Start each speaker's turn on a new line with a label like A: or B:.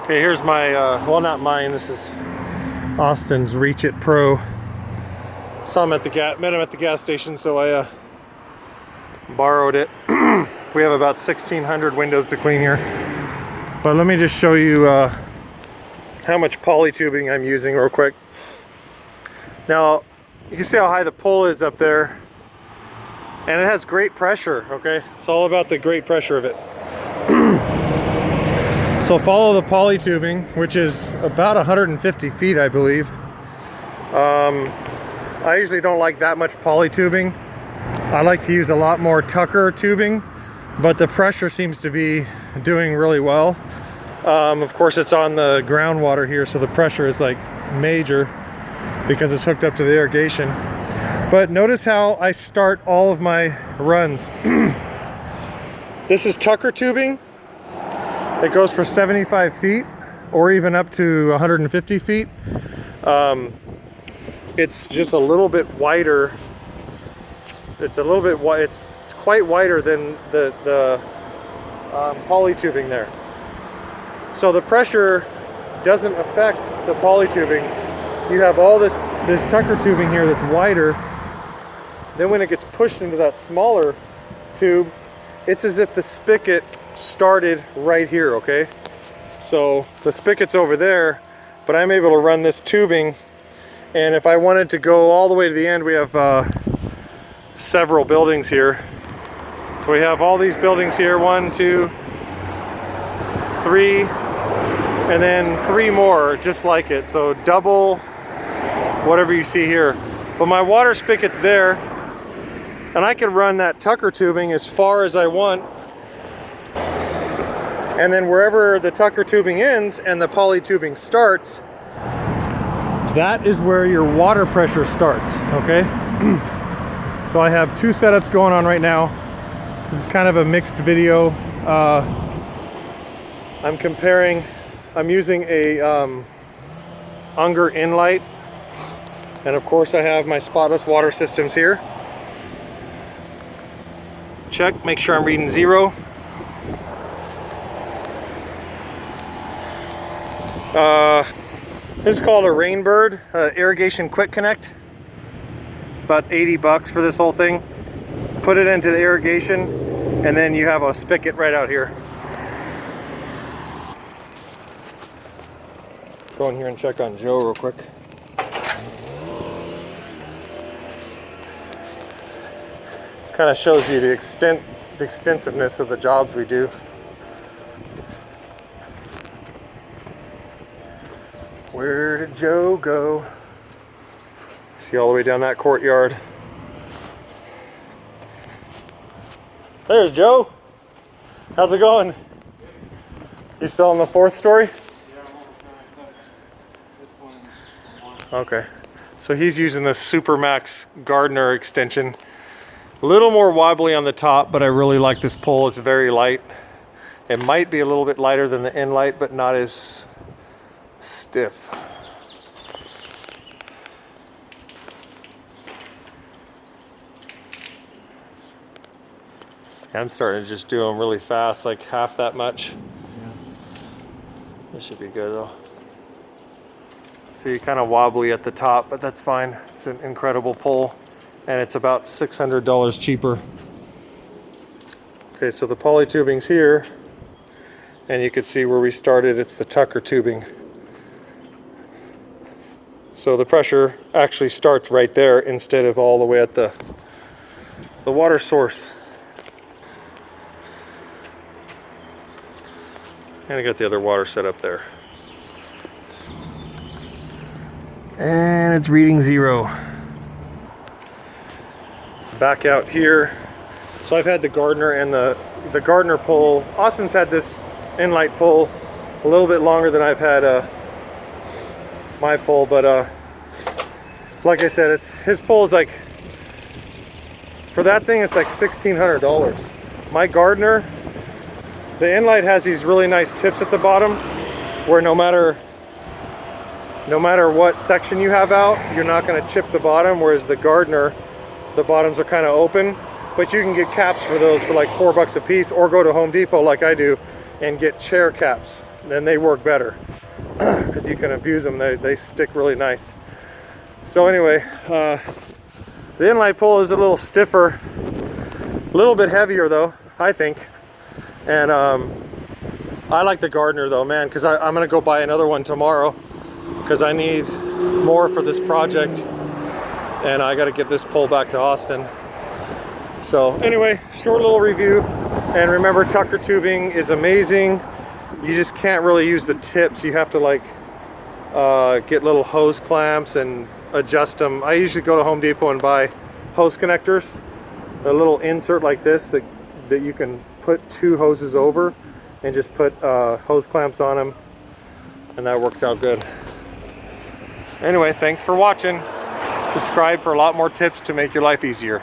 A: Okay, here's my, well, not mine, this is Austin's Reach It Pro. Saw him at the met him at the gas station, so I borrowed it. We have about 1,600 windows to clean here. But let me just show you how much poly tubing I'm using real quick. Now, you can see how high the pole is up there. And it has great pressure, okay? It's all about the great pressure of it. So follow the poly tubing, which is about 150 feet, I believe. I usually don't like that much poly tubing. I like to use a lot more Tucker tubing, but the pressure seems to be doing really well. Of course, it's on the groundwater here, so the pressure is like major because it's hooked up to the irrigation. But notice how I start all of my runs. This is Tucker tubing. It goes for 75 feet or even up to 150 feet. It's just a little bit wider. It's a little bit wide. It's quite wider than the poly tubing there. So the pressure doesn't affect the poly tubing. You have all this Tucker tubing here that's wider. Then when it gets pushed into that smaller tube, it's as if the spigot started right here, okay? So the spigot's over there, but I'm able to run this tubing, and if I wanted to go all the way to the end, we have several buildings here. So we have all these buildings here, 1, 2, 3, and then 3 more just like it. So double whatever you see here. But my water spigot's there, and I can run that Tucker tubing as far as I want. And then wherever the Tucker tubing ends and the poly tubing starts, that is where your water pressure starts, okay? So I have 2 setups going on right now. This is kind of a mixed video. I'm using a Unger Inlight. And of course I have my spotless water systems here. Check, make sure I'm reading 0. This is called a Rainbird Irrigation Quick Connect. About 80 bucks for this whole thing. Put it into the irrigation, and then you have a spigot right out here. Go in here and check on Joe real quick. This kind of shows you the extensiveness of the jobs we do. Where did Joe go? See all the way down that courtyard. There's Joe. How's it going? You still on the 4th story? Okay. So he's using the Supermax Gardner extension. A little more wobbly on the top, but I really like this pole. It's very light. It might be a little bit lighter than the Inlight, but not as stiff. I'm starting to just do them really fast, like half that much. Yeah. This should be good though. See, kind of wobbly at the top, but that's fine. It's an incredible pole, and it's about $600 cheaper. Okay, so the poly tubing's here, and you can see where we started. It's the Tucker tubing. So the pressure actually starts right there instead of all the way at the water source. And I got the other water set up there. And it's reading 0. Back out here. So I've had the Gardner and the Gardner pole. Austin's had this Inlight pole a little bit longer than I've had my pole, but like I said, his pole is like, for that thing it's like $1,600. My Gardner, the Inlight has these really nice tips at the bottom where no matter what section you have out, you're not going to chip the bottom, whereas the Gardner, the bottoms are kind of open. But you can get caps for those for like $4 a piece, or go to Home Depot like I do and get chair caps. then they work better because you can abuse them. They stick really nice. So anyway, the inline pole is a little stiffer, a little bit heavier though, I think. And I like the Gardner though, man, because I'm gonna go buy another one tomorrow because I need more for this project, and I got to get this pole back to Austin. So anyway, short little review. And remember, Tucker tubing is amazing. You just can't really use the tips. You have to like get little hose clamps and adjust them. I usually go to Home Depot and buy hose connectors, a little insert like this that you can put 2 hoses over and just put hose clamps on them, and that works out good. Anyway, thanks for watching. Subscribe for a lot more tips to make your life easier.